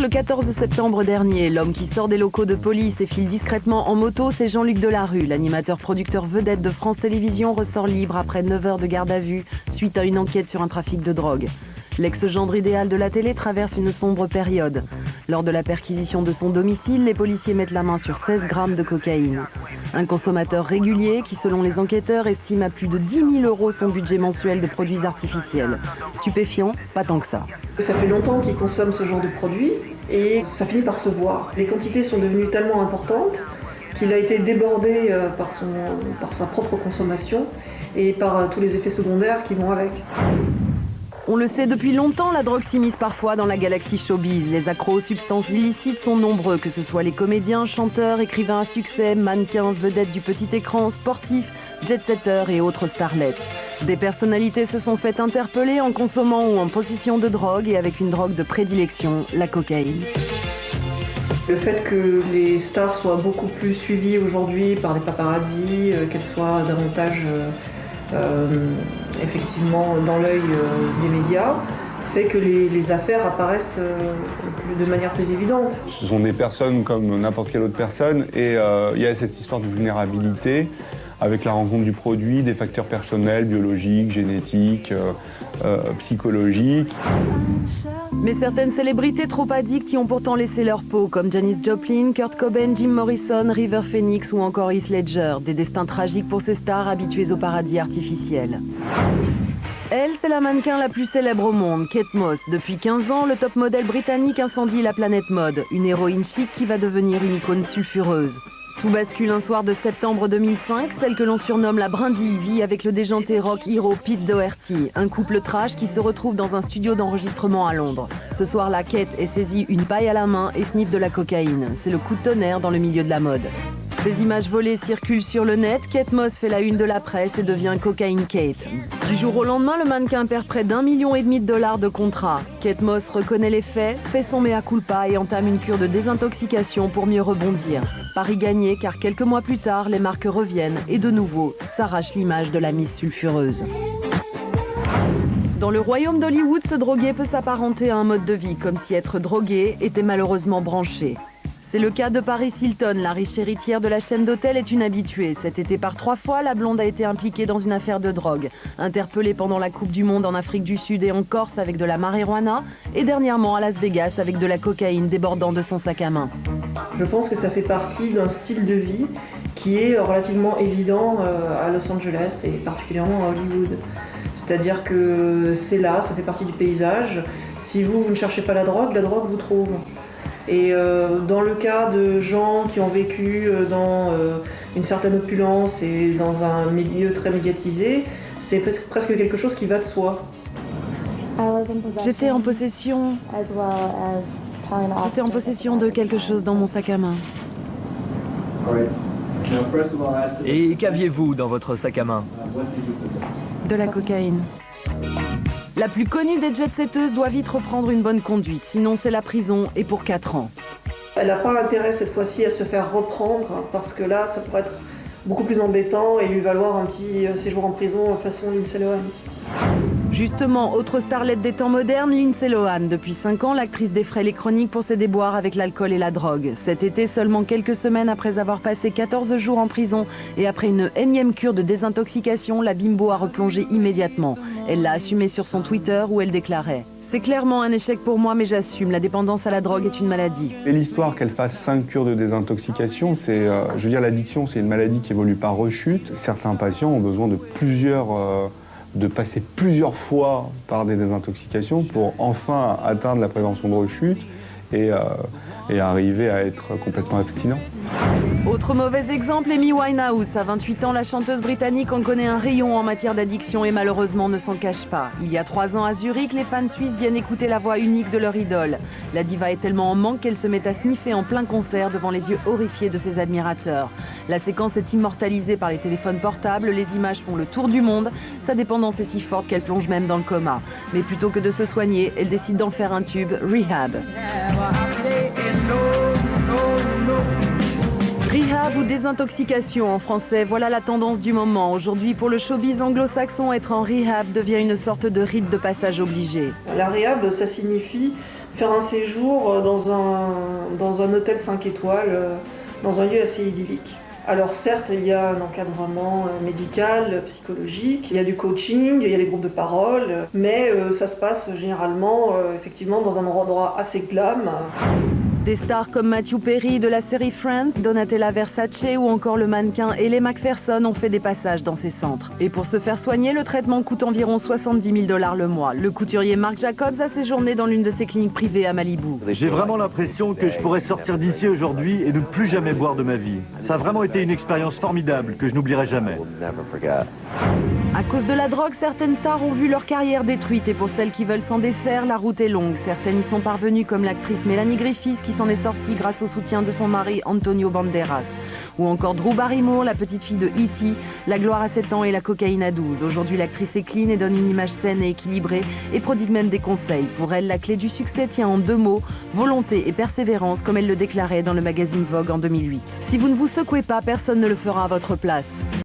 le 14 septembre dernier. L'homme qui sort des locaux de police et file discrètement en moto, c'est Jean-Luc Delarue. L'animateur-producteur vedette de France Télévisions ressort libre après 9 heures de garde à vue suite à une enquête sur un trafic de drogue. L'ex-gendre idéal de la télé traverse une sombre période. Lors de la perquisition de son domicile, les policiers mettent la main sur 16 grammes de cocaïne. Un consommateur régulier qui, selon les enquêteurs, estime à plus de 10 000 € son budget mensuel de produits artificiels. Stupéfiant, pas tant que ça. Ça fait longtemps qu'il consomme ce genre de produits et ça finit par se voir. Les quantités sont devenues tellement importantes qu'il a été débordé par sa propre consommation et par tous les effets secondaires qui vont avec. On le sait depuis longtemps, la drogue s'immisce parfois dans la galaxie showbiz. Les accros aux substances illicites sont nombreux, que ce soit les comédiens, chanteurs, écrivains à succès, mannequins, vedettes du petit écran, sportifs, jet-setters et autres starlets. Des personnalités se sont fait interpeller en consommant ou en possession de drogue et avec une drogue de prédilection, la cocaïne. Le fait que les stars soient beaucoup plus suivies aujourd'hui par des paparazzis, qu'elles soient davantage effectivement dans l'œil des médias, fait que les affaires apparaissent de manière plus évidente. Ce sont des personnes comme n'importe quelle autre personne et il y a cette histoire de vulnérabilité avec la rencontre du produit, des facteurs personnels, biologiques, génétiques, psychologiques. Mais certaines célébrités trop addictes y ont pourtant laissé leur peau, comme Janis Joplin, Kurt Cobain, Jim Morrison, River Phoenix ou encore Heath Ledger. Des destins tragiques pour ces stars habituées au paradis artificiel. Elle, c'est la mannequin la plus célèbre au monde, Kate Moss. Depuis 15 ans, le top modèle britannique incendie la planète mode. Une héroïne chic qui va devenir une icône sulfureuse. Tout bascule un soir de septembre 2005, celle que l'on surnomme la brindille vit avec le déjanté rock hero Pete Doherty, un couple trash qui se retrouve dans un studio d'enregistrement à Londres. Ce soir-là, Kate est saisie une paille à la main et sniffe de la cocaïne. C'est le coup de tonnerre dans le milieu de la mode. Ces images volées circulent sur le net, Kate Moss fait la une de la presse et devient Cocaine Kate. Du jour au lendemain, le mannequin perd près d'1,5 million de contrat. Kate Moss reconnaît les faits, fait son mea culpa et entame une cure de désintoxication pour mieux rebondir. Pari gagné car quelques mois plus tard, les marques reviennent et de nouveau s'arrachent l'image de la Miss sulfureuse. Dans le royaume d'Hollywood, se droguer peut s'apparenter à un mode de vie, comme si être drogué était malheureusement branché. C'est le cas de Paris Hilton, la riche héritière de la chaîne d'hôtels est une habituée. Cet été par 3 fois, la blonde a été impliquée dans une affaire de drogue. Interpellée pendant la Coupe du Monde en Afrique du Sud et en Corse avec de la marijuana, et dernièrement à Las Vegas avec de la cocaïne débordant de son sac à main. Je pense que ça fait partie d'un style de vie qui est relativement évident à Los Angeles et particulièrement à Hollywood. C'est-à-dire que c'est là, ça fait partie du paysage. Si vous ne cherchez pas la drogue vous trouve. Et dans le cas de gens qui ont vécu dans une certaine opulence et dans un milieu très médiatisé, c'est presque quelque chose qui va de soi. J'étais en possession de quelque chose dans mon sac à main. Et qu'aviez-vous dans votre sac à main? De la cocaïne. La plus connue des jet-setteuses doit vite reprendre une bonne conduite, sinon c'est la prison et pour 4 ans. Elle n'a pas intérêt cette fois-ci à se faire reprendre parce que là ça pourrait être beaucoup plus embêtant et lui valoir un petit séjour en prison façon Lindsay Lohan. Justement, autre starlette des temps modernes, Lindsay Lohan. Depuis 5 ans, l'actrice défraie les chroniques pour ses déboires avec l'alcool et la drogue. Cet été, seulement quelques semaines après avoir passé 14 jours en prison et après une énième cure de désintoxication, la bimbo a replongé immédiatement. Elle l'a assumé sur son Twitter où elle déclarait « C'est clairement un échec pour moi, mais j'assume. La dépendance à la drogue est une maladie. » Et l'histoire qu'elle fasse 5 cures de désintoxication, c'est, je veux dire, l'addiction, c'est une maladie qui évolue par rechute. Certains patients ont besoin de passer plusieurs fois par des désintoxications pour enfin atteindre la prévention de rechute et arriver à être complètement abstinent. Autre mauvais exemple, Amy Winehouse. À 28 ans, la chanteuse britannique en connaît un rayon en matière d'addiction et malheureusement ne s'en cache pas. Il y a 3 ans à Zurich, les fans suisses viennent écouter la voix unique de leur idole. La diva est tellement en manque qu'elle se met à sniffer en plein concert devant les yeux horrifiés de ses admirateurs. La séquence est immortalisée par les téléphones portables, les images font le tour du monde. Sa dépendance est si forte qu'elle plonge même dans le coma. Mais plutôt que de se soigner, elle décide d'en faire un tube, Rehab. Rehab ou désintoxication en français, voilà la tendance du moment. Aujourd'hui, pour le showbiz anglo-saxon, être en rehab devient une sorte de rite de passage obligé. La rehab, ça signifie Faire un séjour dans un hôtel 5 étoiles, dans un lieu assez idyllique. Alors certes, il y a un encadrement médical, psychologique, il y a du coaching, il y a des groupes de parole, mais ça se passe généralement effectivement dans un endroit assez glam. Des stars comme Matthew Perry de la série Friends, Donatella Versace ou encore le mannequin Ellie Macpherson ont fait des passages dans ces centres. Et pour se faire soigner, le traitement coûte environ 70 000 $ le mois. Le couturier Marc Jacobs a séjourné dans l'une de ses cliniques privées à Malibu. J'ai vraiment l'impression que je pourrais sortir d'ici aujourd'hui et ne plus jamais boire de ma vie. Ça a vraiment été une expérience formidable que je n'oublierai jamais. À cause de la drogue, certaines stars ont vu leur carrière détruite et pour celles qui veulent s'en défaire, la route est longue. Certaines y sont parvenues comme l'actrice Mélanie Griffiths qui s'en est sortie grâce au soutien de son mari Antonio Banderas. Ou encore Drew Barrymore, la petite fille de E.T., la gloire à 7 ans et la cocaïne à 12. Aujourd'hui, l'actrice est clean et donne une image saine et équilibrée et prodigue même des conseils. Pour elle, la clé du succès tient en 2 mots, volonté et persévérance, comme elle le déclarait dans le magazine Vogue en 2008. Si vous ne vous secouez pas, personne ne le fera à votre place.